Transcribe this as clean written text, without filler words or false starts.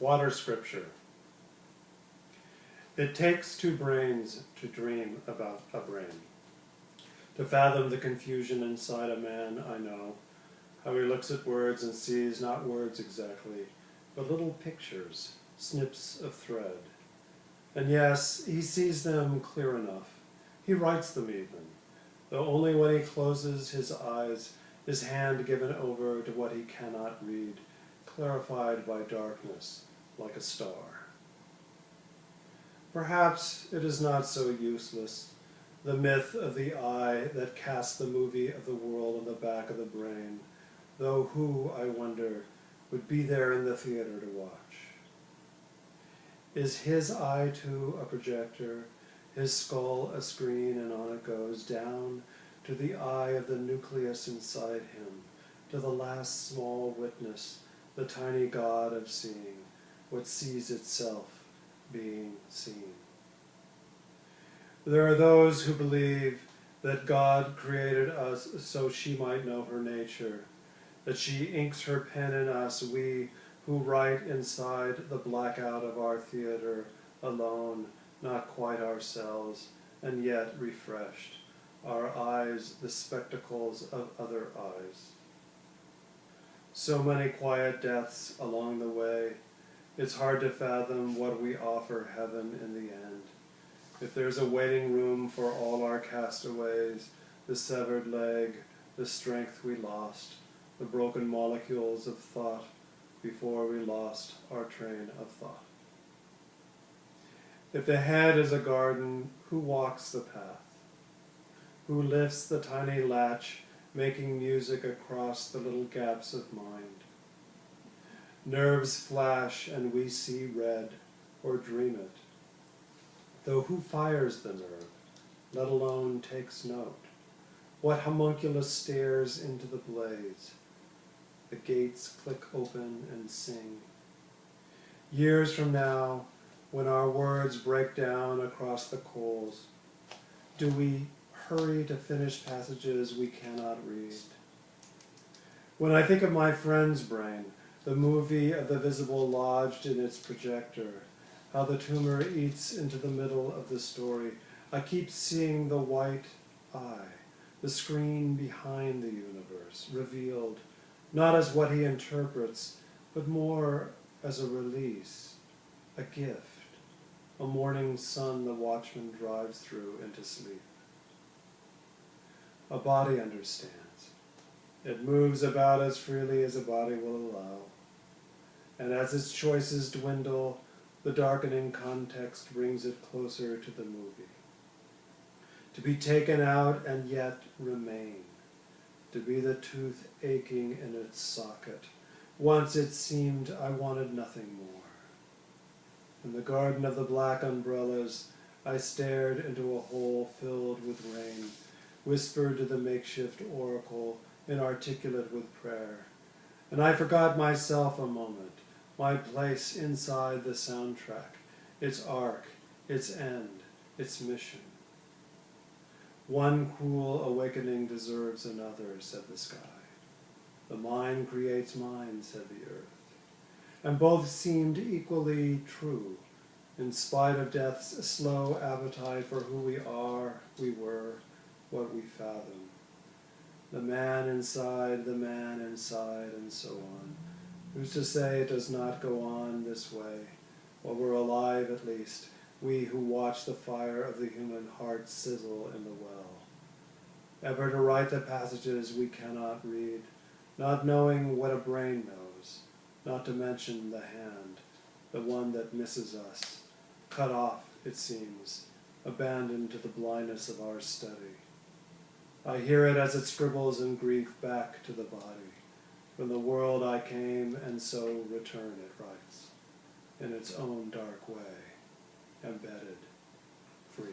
Water scripture. It takes two brains to dream about a brain. To fathom the confusion inside a man, I know, how he looks at words and sees not words exactly, but little pictures, snips of thread. And yes, he sees them clear enough. He writes them even, though only when he closes his eyes, his hand given over to what he cannot read, clarified by darkness, like a star. Perhaps it is not so useless, the myth of the eye that casts the movie of the world on the back of the brain, though who, I wonder, would be there in the theater to watch? Is his eye too a projector, his skull a screen, and on it goes down to the eye of the nucleus inside him, to the last small witness, the tiny god of seeing, what sees itself being seen? There are those who believe that God created us so she might know her nature, that she inks her pen in us, we who write inside the blackout of our theater, alone, not quite ourselves, and yet refreshed, our eyes the spectacles of other eyes. So many quiet deaths along the way, it's hard to fathom what we offer heaven in the end. If there's a waiting room for all our castaways, the severed leg, the strength we lost, the broken molecules of thought before we lost our train of thought. If the head is a garden, who walks the path? Who lifts the tiny latch, making music across the little gaps of mind? Nerves flash and we see red, or dream it. Though who fires the nerve, let alone takes note? What homunculus stares into the blaze? The gates click open and sing. Years from now, when our words break down across the coals, do we hurry to finish passages we cannot read? When I think of my friend's brain, the movie of the visible lodged in its projector, how the tumor eats into the middle of the story, I keep seeing the white eye, the screen behind the universe, revealed, not as what he interprets, but more as a release, a gift, a morning sun the watchman drives through into sleep. A body understands. It moves about as freely as a body will allow. And as its choices dwindle, the darkening context brings it closer to the movie. To be taken out and yet remain. To be the tooth aching in its socket. Once it seemed I wanted nothing more. In the garden of the black umbrellas, I stared into a hole filled with rain, whispered to the makeshift oracle, inarticulate with prayer. And I forgot myself a moment, my place inside the soundtrack, its arc, its end, its mission. One cruel awakening deserves another, said the sky. The mind creates mind, said the earth. And both seemed equally true, in spite of death's slow appetite for who we are, we were, what we fathom. The man inside, and so on. Who's to say it does not go on this way, while we're alive at least, we who watch the fire of the human heart sizzle in the well. Ever to write the passages we cannot read, not knowing what a brain knows, not to mention the hand, the one that misses us, cut off, it seems, abandoned to the blindness of our study. I hear it as it scribbles in grief back to the body. From the world I came, and so return, it writes, in its own dark way, embedded, free.